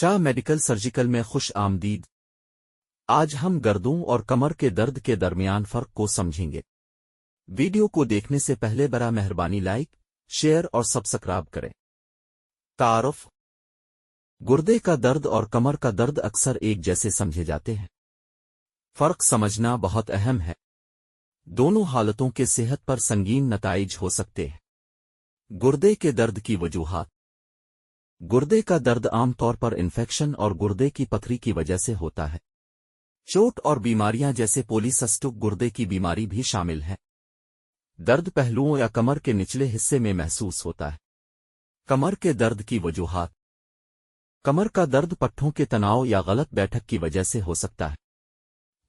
شاہ medical surgical میں خوش آمدید۔ آج ہم گردوں اور کمر کے درد کے درمیان فرق کو سمجھیں گے۔ ویڈیو کو دیکھنے سے پہلے برائے مہربانی لائک، شیئر اور سبسکرائب کریں۔ تعارف: گردے کا درد اور کمر کا درد اکثر ایک جیسے سمجھے جاتے ہیں۔ فرق سمجھنا بہت اہم ہے۔ دونوں حالتوں کے صحت پر سنگین نتائج ہو سکتے ہیں۔ گردے کے درد کی وجوہات: گردے کا درد عام طور پر انفیکشن اور گردے کی پتھری کی وجہ سے ہوتا ہے۔ چوٹ اور بیماریاں جیسے پولیسسٹک گردے کی بیماری بھی شامل ہیں۔ درد پہلوؤں یا کمر کے نچلے حصے میں محسوس ہوتا ہے۔ کمر کے درد کی وجوہات: کمر کا درد پٹھوں کے تناؤ یا غلط بیٹھک کی وجہ سے ہو سکتا ہے۔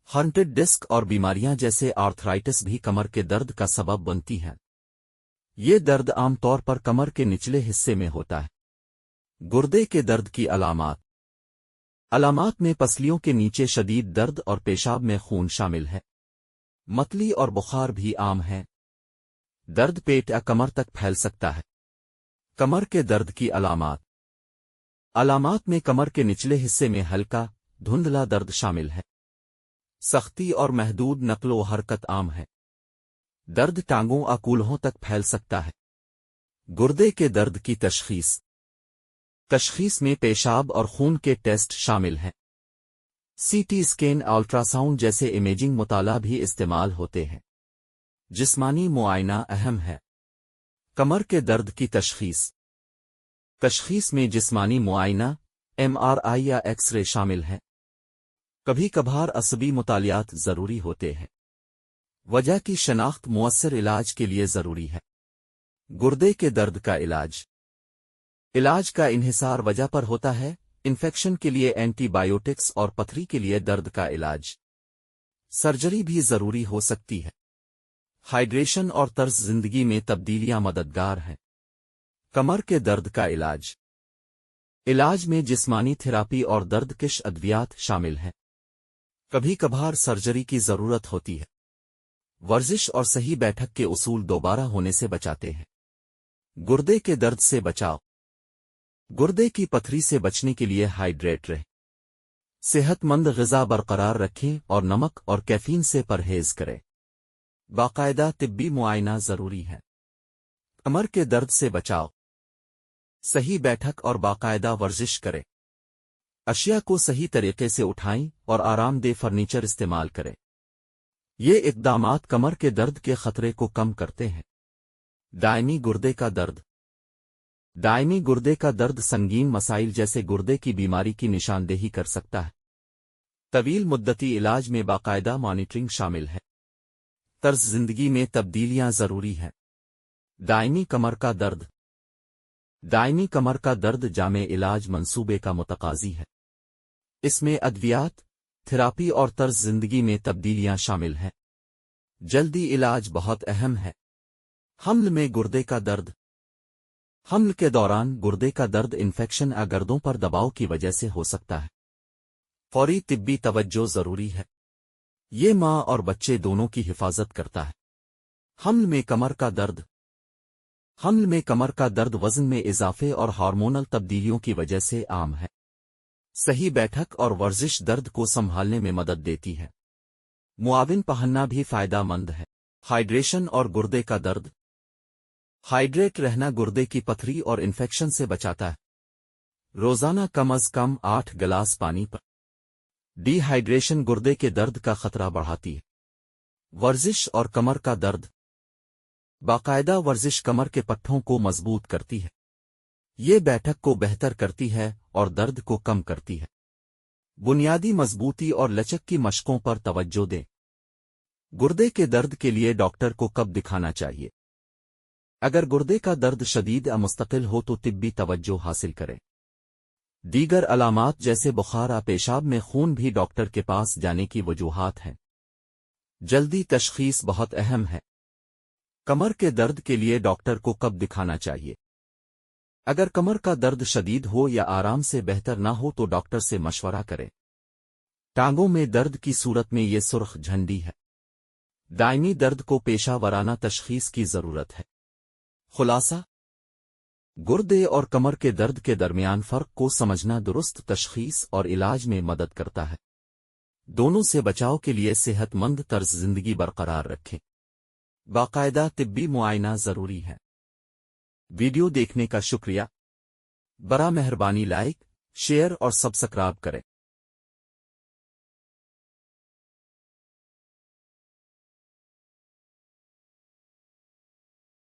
ہرنٹڈ ڈسک اور بیماریاں جیسے آرتھرائٹس بھی کمر کے درد کا سبب بنتی ہیں۔ یہ درد عام طور پر کمر کے نچلے حصے میں ہوتا ہے۔ گردے کے درد کی علامات: علامات میں پسلیوں کے نیچے شدید درد اور پیشاب میں خون شامل ہے۔ متلی اور بخار بھی عام ہیں۔ درد پیٹ یا کمر تک پھیل سکتا ہے۔ کمر کے درد کی علامات: علامات میں کمر کے نچلے حصے میں ہلکا، دھندلا درد شامل ہے۔ سختی اور محدود نقل و حرکت عام ہے۔ درد ٹانگوں یا کولہوں تک پھیل سکتا ہے۔ گردے کے درد کی تشخیص: تشخیص میں پیشاب اور خون کے ٹیسٹ شامل ہیں۔ C T scan, ultrasound جیسے امیجنگ مطالعہ بھی استعمال ہوتے ہیں۔ جسمانی معائنہ اہم ہے۔ کمر کے درد کی تشخیص: تشخیص میں جسمانی معائنہ، ایم آر آئی یا ایکس رے شامل ہیں۔ کبھی کبھار عصبی مطالعات ضروری ہوتے ہیں۔ وجہ کی شناخت مؤثر علاج کے لیے ضروری ہے۔ گردے کے درد کا علاج: علاج کا انحصار وجہ پر ہوتا ہے۔ انفیکشن کے لیے اینٹی بائیوٹکس اور پتھری کے لیے درد کا علاج۔ سرجری بھی ضروری ہو سکتی ہے۔ ہائیڈریشن اور طرز زندگی میں تبدیلیاں مددگار ہیں۔ کمر کے درد کا علاج: علاج میں جسمانی تھراپی اور درد کش ادویات شامل ہیں۔ کبھی کبھار سرجری کی ضرورت ہوتی ہے۔ ورزش اور صحیح بیٹھک کے اصول دوبارہ ہونے سے بچاتے ہیں۔ گردے کے درد سے بچاؤ: گردے کی پتھری سے بچنے کے لیے ہائیڈریٹ رہیں۔ صحت مند غذا برقرار رکھیں اور نمک اور کیفین سے پرہیز کریں۔ باقاعدہ طبی معائنہ ضروری ہے۔ کمر کے درد سے بچاؤ: صحیح بیٹھک اور باقاعدہ ورزش کریں۔ اشیاء کو صحیح طریقے سے اٹھائیں اور آرام دہ فرنیچر استعمال کریں۔ یہ اقدامات کمر کے درد کے خطرے کو کم کرتے ہیں۔ دائمی گردے کا درد: دائمی گردے کا درد سنگین مسائل جیسے گردے کی بیماری کی نشاندہی کر سکتا ہے۔ طویل مدتی علاج میں باقاعدہ مانیٹرنگ شامل ہے۔ طرز زندگی میں تبدیلیاں ضروری ہیں۔ دائمی کمر کا درد: دائمی کمر کا درد جامع علاج منصوبے کا متقاضی ہے۔ اس میں ادویات، تھراپی اور طرز زندگی میں تبدیلیاں شامل ہیں۔ جلدی علاج بہت اہم ہے۔ حمل میں گردے کا درد: حمل کے دوران گردے کا درد انفیکشن یا گردوں پر دباؤ کی وجہ سے ہو سکتا ہے۔ فوری طبی توجہ ضروری ہے۔ یہ ماں اور بچے دونوں کی حفاظت کرتا ہے۔ حمل میں کمر کا درد: حمل میں کمر کا درد وزن میں اضافے اور ہارمونل تبدیلیوں کی وجہ سے عام ہے۔ صحیح بیٹھک اور ورزش درد کو سنبھالنے میں مدد دیتی ہے۔ معاون پہننا بھی فائدہ مند ہے۔ ہائیڈریشن اور گردے کا درد: ہائیڈریٹ رہنا گردے کی پتھری اور انفیکشن سے بچاتا ہے۔ روزانہ کم از کم 8 گلاس پانی پر۔ ڈی ہائیڈریشن گردے کے درد کا خطرہ بڑھاتی ہے۔ ورزش اور کمر کا درد: باقاعدہ ورزش کمر کے پٹھوں کو مضبوط کرتی ہے۔ یہ بیٹھک کو بہتر کرتی ہے اور درد کو کم کرتی ہے۔ بنیادی مضبوطی اور لچک کی مشقوں پر توجہ دیں۔ گردے کے درد کے لیے ڈاکٹر کو کب دکھانا چاہیے؟ اگر گردے کا درد شدید یا مستقل ہو تو طبی توجہ حاصل کریں۔ دیگر علامات جیسے بخار یا پیشاب میں خون بھی ڈاکٹر کے پاس جانے کی وجوہات ہیں۔ جلدی تشخیص بہت اہم ہے۔ کمر کے درد کے لیے ڈاکٹر کو کب دکھانا چاہیے؟ اگر کمر کا درد شدید ہو یا آرام سے بہتر نہ ہو تو ڈاکٹر سے مشورہ کریں۔ ٹانگوں میں درد کی صورت میں یہ سرخ جھنڈی ہے۔ دائمی درد کو پیشہ ورانہ تشخیص کی ضرورت ہے۔ خلاصہ: گردے اور کمر کے درد کے درمیان فرق کو سمجھنا درست تشخیص اور علاج میں مدد کرتا ہے۔ دونوں سے بچاؤ کے لیے صحت مند طرز زندگی برقرار رکھیں۔ باقاعدہ طبی معائنہ ضروری ہے۔ ویڈیو دیکھنے کا شکریہ۔ برا مہربانی لائک، شیئر اور سبسکرائب کریں۔